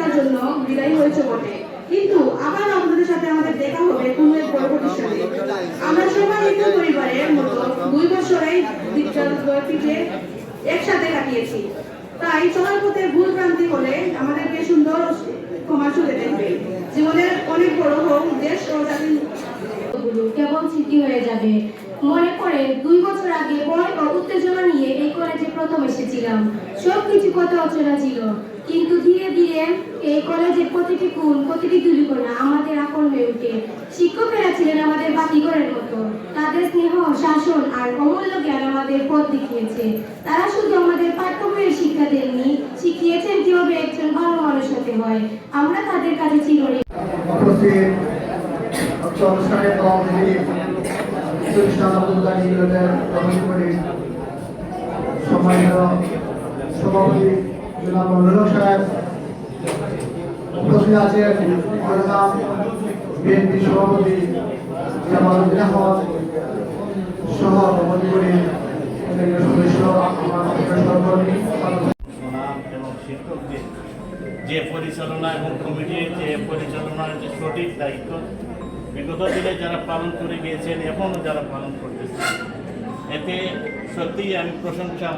প্রতিযোগিতার জন্য বিদায়ী হয়েছে বটে, কিন্তু আবার আপনাদের সাথে আমাদের দেখা হবে কোনো এক বড় প্রতিষ্ঠানে। আমরা সবাই একই পরিবারের মতো 2 বছরেই বিদ্যালয়টিতে একসাথে কাটিয়েছি, তাই চলার পথে ভুল ভ্রান্তি হলে আমাদেরকে সুন্দর ক্ষমা চলে দেখবে। জীবনের অনেক বড় হোক, দেশ ও জাতির কেবল স্মৃতি হয়ে যাবে। মনে পড়ে 2 বছর আগে ভয় ও উত্তেজনা নিয়ে এই কলেজে প্রথম এসেছিলাম। সবকিছু কত অচেনা ছিল, কিন্তু ধীরে ধীরে এই কলেজের প্রতিটি কোণ, প্রতিটি দুলিকোণা আমাদের আপন হয়ে ওঠে। শিক্ষকেরা ছিলেন আমাদের বাতিঘরের মতো। তাদের স্নেহ, শাসন আর অমূল্য জ্ঞান আমাদের পথ দেখিয়েছে। তারা শুধু আমাদের পাঠ্য বইয়ের শিক্ষা দেননি, শিখিয়েছেন কিভাবে একজন ভালো মানুষ হতে হয়। আমরা তাদের কাছে চিরঋণী। অনুষ্ঠানের সম্মানিত সভাপতি জনাব মন্ডল সাহেব, উপস্থিত আছেন বিএনপি সভাপতি জামালউদ্দিন আহমদ সহ সদস্য সহকর্মী এবং শিক্ষকদের যে পরিচালনা এবং কমিটির যে পরিচালনার যে সঠিক দায়িত্ব বিগত দিনে যারা পালন করে গিয়েছেন, এখনও যারা পালন করতেছেন, এতে সত্যিই আমি প্রশংসা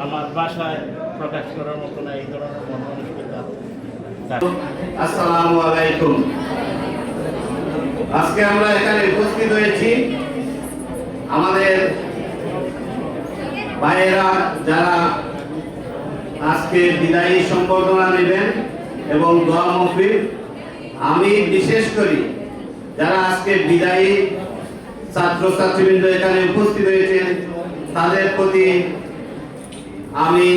আমার ভাষায় প্রকাশ করার মতো না। এই ধরনের মনোমানসিকতা। আসসালামু আলাইকুম। আজকে আমরা এখানে উপস্থিত হয়েছি আমাদের ভাইয়েরা যারা আজকে বিদায়ী সম্বর্ধনা নেবেন এবং দোয়া মাহফিল। আমি বিশেষ করি যারা আজকে বিদায়ী ছাত্রছাত্রীবৃন্দ এখানে উপস্থিত হয়েছেন তাদের প্রতি আমি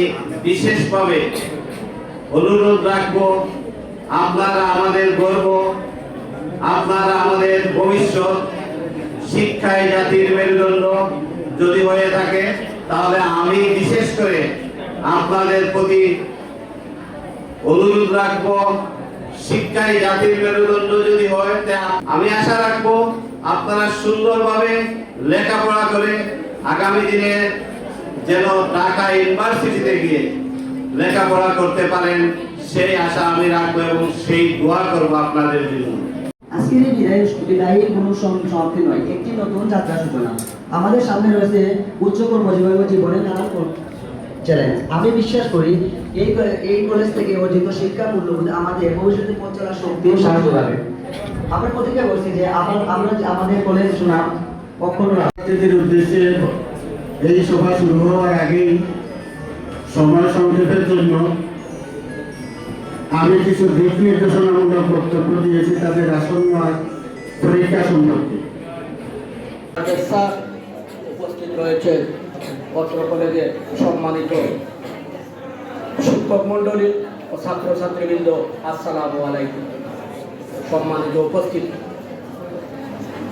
বিশেষভাবে অনুরোধ রাখবো, আপনারা আমাদের গর্ব, আপনারা আমাদের ভবিষ্যৎ, শিক্ষায় জাতির মেরুদণ্ড যদি হয়ে থাকে তাহলে আমি বিশেষ করে আপনাদের প্রতি অনুরোধ রাখবো, শিক্ষায় জাতির মেরুদণ্ড যদি হয় আমি আশা রাখবো আপনারা সুন্দরভাবে লেখাপড়া করে আগামী দিনে যেন ঢাকা ইউনিভার্সিটিতে গিয়ে লেখাপড়া করতে পারেন, সেই আশা আমি রাখবো এবং সেই দোয়া করবো আপনাদের জন্য। আজকের এই বিদায়ী কোনো সমাপ্তি নয়, একটি নতুন যাত্রা সূচনা। আমাদের সামনে রয়েছে উচ্চ কর্মজীবী জীবনের নানা চ্যালেঞ্জ। আমি বিশ্বাস করি এই কলেজ থেকে অর্জিত শিক্ষা মূল্যবোধ আমাদের ভবিষ্যতে পথ চলার শক্তি ও সাহায্য পাবে। আমরা প্রতিজ্ঞা করছি যে আমরা আমাদের কলেজ সুনাম কখনো রাজনীতির উদ্দেশ্যে এই সভা শুরু হওয়ার আগেই সময় সংক্ষেপের জন্য আমি কিছু দিক নির্দেশনামূলক বক্তব্য দিয়েছি তাদের আসন্ন পরীক্ষা সম্পর্কে। উপস্থিত রয়েছে অত্র কলেজের সম্মানিত শিক্ষক মন্ডলী ও ছাত্রছাত্রীবৃন্দ, আসসালামু আলাইকুম। সম্মানিত উপস্থিত,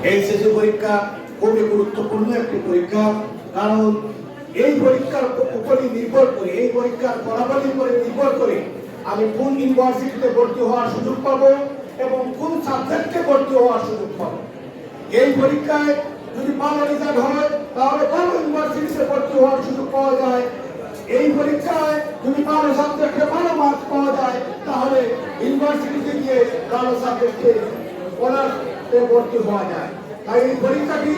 এইচএসসি পরীক্ষা খুবই গুরুত্বপূর্ণ একটি পরীক্ষা, কারণ এই পরীক্ষার উপরই নির্ভর করে, এই পরীক্ষার ফলাফলের উপরে নির্ভর করে আমি কোন ইউনিভার্সিটিতে ভর্তি হওয়ার সুযোগ পাবো এবং কোন সাবজেক্টে ভর্তি হওয়ার সুযোগ পাবো। এই পরীক্ষায় যদি ভালো রেজাল্ট হয় তাহলে ভালো ইউনিভার্সিটিতে ভর্তি হওয়ার সুযোগ পাওয়া যায়। এই পরীক্ষায় যদি ভালো সাবজেক্টে ভালো মার্কস পাওয়া যায় তাহলে ইউনিভার্সিটিতে গিয়ে ভালো সাবজেক্টে অনার্সে ভর্তি হওয়া যায়। তাই এই পরীক্ষাটি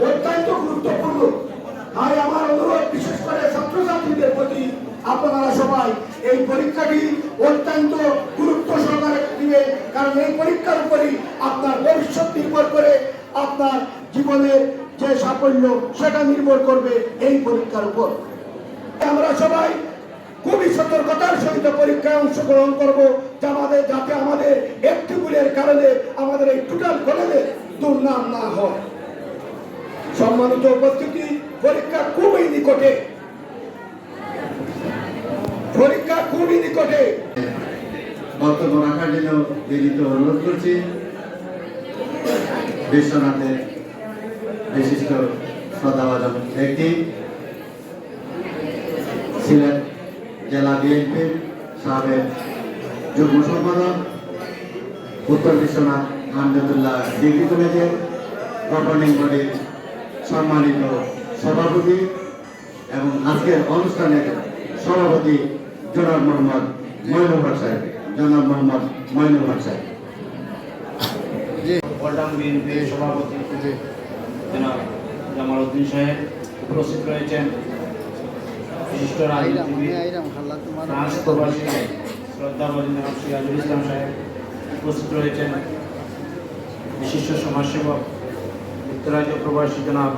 অত্যন্ত গুরুত্বপূর্ণ। তাই আমার অনুরোধ বিশেষ করে ছাত্রছাত্রীদের প্রতি, আপনারা সবাই এই পরীক্ষাটি অত্যন্ত গুরুত্ব সহকারে দিবেন, কারণ এই পরীক্ষার উপরই আপনার ভবিষ্যৎ নির্ভর করে, আপনার জীবনের যে সাফল্য সেটা নির্ভর করবে এই পরীক্ষার উপর। আমরা সবাই খুবই সতর্কতার সহিত পরীক্ষায় অংশগ্রহণ করব, যাতে আমাদের একটি ভুলের কারণে আমাদের এই টোটাল কলেজে দুর্নাম না হয়। সম্মানিত উপস্থিতি, পরীক্ষা খুবই নিকটে, পরীক্ষা খুবই নিকটে। বক্তব্য রাখার জন্য বিনীত অনুরোধ করছি বিশ্বনাথের বিশিষ্ট শ্রদ্ধাভাজন ব্যক্তি, সিলেট জেলা বিএনপির সাবেক যুগ্ম সম্পাদক, উত্তর বিশ্বনাথ আহমেদুল্লাহ ডিগ্রি কলেজের গভর্নিং বডির সম্মানিত সভাপতি এবং আজকের অনুষ্ঠানের সভাপতি জনাব মোহাম্মদ মইনুল হক সাহেব। জনাব মোহাম্মদ মইনুল হক সাহেব। পল্টন বিএনপির সভাপতি জনাব জামাল উদ্দিন সাহেব উপস্থিত রয়েছেন, বিশিষ্ট রাজনীতিবিদ ফ্রান্স প্রবাসী শ্রদ্ধাভাজন জনাব সিরাজুল ইসলাম সাহেব উপস্থিত রয়েছেন, বিশিষ্ট সমাজসেবক যুক্তরাজ্য প্রবাসী জনাব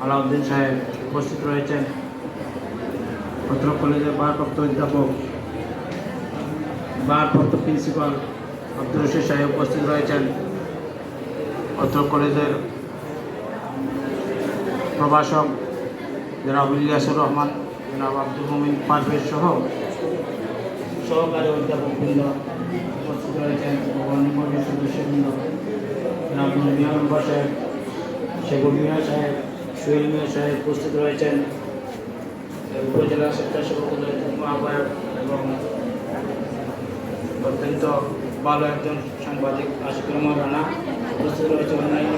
আলাউদ্দিন সাহেব উপস্থিত রয়েছেন, ভদ্রক কলেজের ভারপ্রাপ্ত অধ্যাপক ভারপ্রাপ্ত প্রিন্সিপাল আব্দুর রশিদ সাহেব উপস্থিত রয়েছেন, ভদ্রক কলেজের প্রভাষক জনাব ইলিয়াসুর রহমান, জনাব আব্দুল মোমিন পারভেজ সহ সহকারী অধ্যাপকবৃন্দ উপস্থিত রয়েছেন, গণমান্য সদস্যবৃন্দ জনাব মিয়া মেম্বার সাহেব, শেখুল মিয়া সাহেব, সুহেল মিয়া সাহেব উপস্থিত রয়েছেন, উপজেলা স্বেচ্ছাসেবক দলের যুগ্ম আহ্বায়ক এবং অত্যন্ত ভালো একজন সাংবাদিক আশিকুর রহমান রানা উপস্থিত রয়েছে, অন্যান্য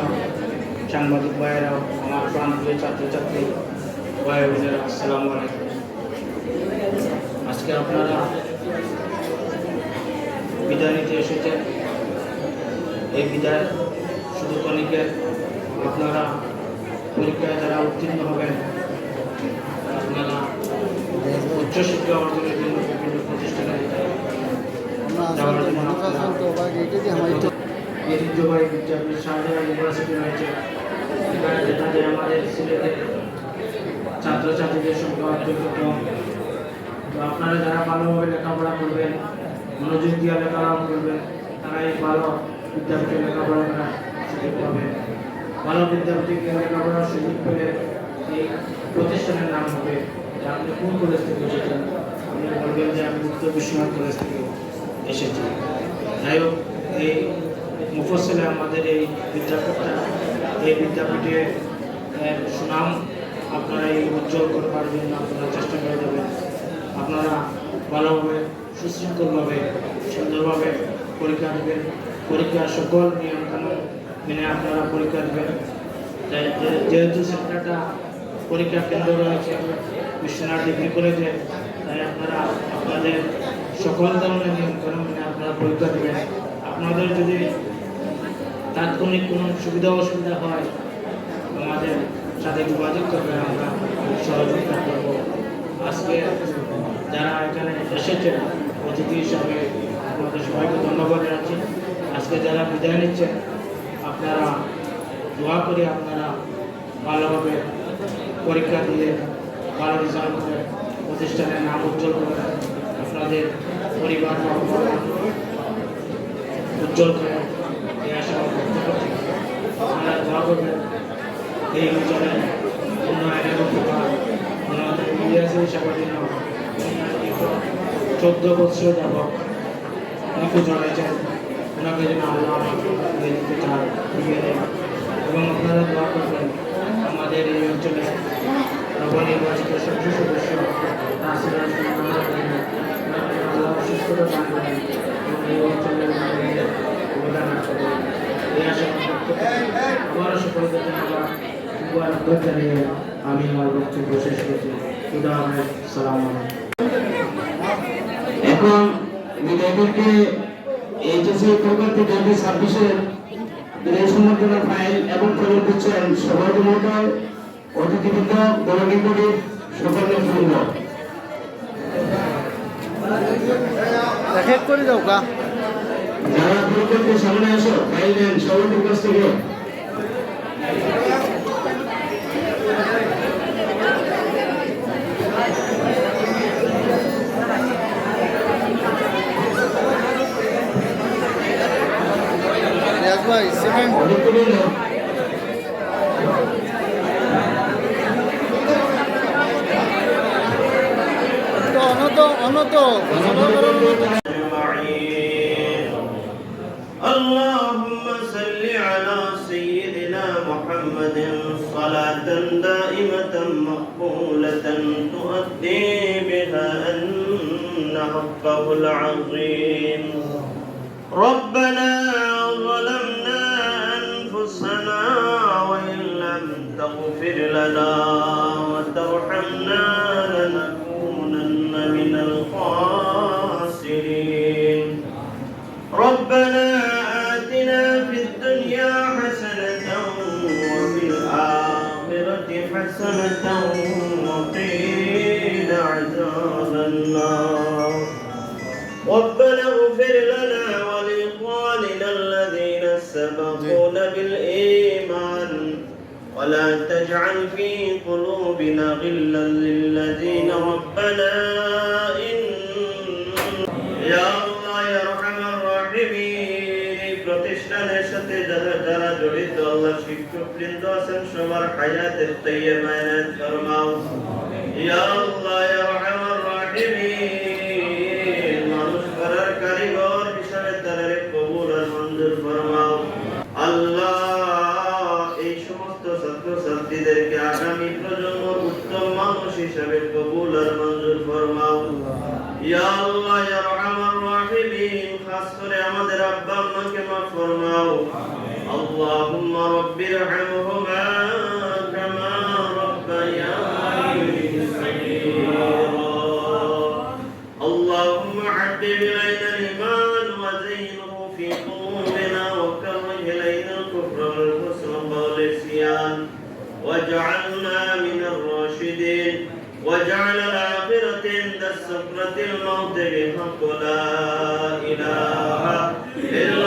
সাংবাদিক ভাইয়েরাও, আমার প্রান্তীয় ছাত্রছাত্রী ভাই বোনেরা, আসসালামু আলাইকুম। আজকে আপনারা বিদায় নিতে এসেছেন। এই বিদায় শুধু ক্ষণিকের। আপনারা পরীক্ষায় যারা উত্তীর্ণ হবেন, আপনারা উচ্চশিক্ষা অর্জনের জন্য বিভিন্ন প্রতিষ্ঠানে যাওয়ার জন্য ঐতিহ্যবাহী বিদ্যাপীঠ শাহজাহান ইউনিভার্সিটি রয়েছে। এখানে দেখা যায় আমাদের সিলেটের ছাত্রছাত্রীদের সংখ্যা অত্যন্ত কম। তো আপনারা যারা ভালোভাবে লেখাপড়া করবেন, মনোযোগ দিয়ে লেখাপড়া করবেন, তারা এই ভালো বিদ্যাপীঠে লেখাপড়া করার সুযোগ পাবেন। ভালো বিদ্যাপীঠে লেখাপড়ার সুযোগ পেলে এই প্রতিষ্ঠানের নাম হবে যে আপনি কোন কলেজ থেকে এসেছেন, আপনি বলবেন যে আমি উত্তর বিশ্বনাথ কলেজ থেকে এসেছি। যাই হোক, এই মুফস্সলে আমাদের এই বিদ্যাপীঠটা, এই বিদ্যাপীঠে সুনাম আপনারা এই উজ্জ্বল করবার জন্য আপনারা চেষ্টা করে যাবেন। আপনারা ভালোভাবে সুশৃঙ্খলভাবে সুন্দরভাবে পরীক্ষা দেবেন, পরীক্ষার সকল নিয়মকানুন মেনে আপনারা পরীক্ষা দেবেন। যেহেতু সেন্টারটা পরীক্ষা কেন্দ্র রয়েছে বিশ্বনাথ ডিগ্রি কলেজে, তাই আপনারা আপনাদের সকল ধরনের নিয়মকানুন মেনে আপনারা পরীক্ষা দেবেন। আপনাদের যদি তাৎক্ষণিক কোনো সুবিধা অসুবিধা হয় আমাদের সাথে যোগাযোগ করবেন, আমরা সহযোগিতা করব। আজকে যারা এখানে এসেছেন অতিথি হিসাবে আপনাদের সবাইকে ধন্যবাদ জানাচ্ছি। আজকে যারা বিদায় নিচ্ছেন, আপনারা দোয়া করে আপনারা ভালোভাবে পরীক্ষা দিয়ে ভালো রেজাল্ট করে প্রতিষ্ঠানের নাম উজ্জ্বল করে আপনাদের পরিবার উজ্জ্বল করে এই আশা ব্যক্ত করছি। আপনারা দোয়া করবেন এই অঞ্চলে উন্নয়নের উপকার আমাদের ইতিহাস হিসাবে জন্য 14 বছর যাব নিখোঁজ রয়েছেন, ওনাকে যেন আল্লাহ দিতে চান ফিরিয়ে দেন। এবং আপনারা দোয়া করবেন আমাদের এই অঞ্চলে নবনির্বাচিত সংসদ সদস্য আল্লাহ সুস্থতা দান করেন এবং এই অঞ্চলের অবদান রাখেন। এই আশা আবারও সকলকে ধন্যবাদ জানিয়ে আমি আমার বক্তব্য শেষ করছি। খুদা হাফেজ, সালাম আলাইকুম। এখন বিদায়ীদেরকে এইচএসসি পরবর্তী 2026-এর বিদায় সম্বর্ধনার ফাইল এবং ফলক দিচ্ছেন সভাপতি মহোদয়, অতিথিবৃন্দ, দলনেত্রী, সকল নেতৃবৃন্দ। যারা পরবর্তী সামনে আসো, ফাইল নেন সভাপতির কাছ থেকে। অতিথিবৃন্দ, اللهم صل على سيدنا محمد صلاة دائمة مقبولة تؤدي بها أن حقه العظيم. ربنا ظلمنا أنفسنا وإن لم تغفر لنا وترحمنا لنكونن من الخاسرين. تجعل في قلوبنا غلا للذين ربنا يا الله يا أرحم الراحمين প্রতিষ্ঠানের সাথে যারা জড়িত আল্লাহ শিক্ষক বৃন্দ আছেন সবার হায়াতের তাইয়্যিবা ইনায়াত ফরমাও ইয়া আল্লাহ ইয়া আরহামার রাহিমিন মানুষ করার কারিগর হিসাবে তাদের কবুল আর মঞ্জুর ফরমাও আল্লাহ এই সমস্ত ছাত্রছাত্রীদেরকে আগামী প্রজন্মের উত্তম মানুষ হিসাবে কবুল আর মঞ্জুর ফরমাও ইয়া আল্লাহ ইয়া আরহামার রাহিমিন খাস করে আমাদের আব্বা আম্মাকে মাফ ফরমাও আল্লাহুম্মা রাব্বিরহামহুমা কামা রাব্বায়ানি সগীরা اللهم حبب إلينا الإيمان وزينه في قلوبنا وكره إلينا الكفر والفسوق والعصيان واجعلنا من الراشدين واجعل الآخرة عند السكرة الموت بحق لا إله إلا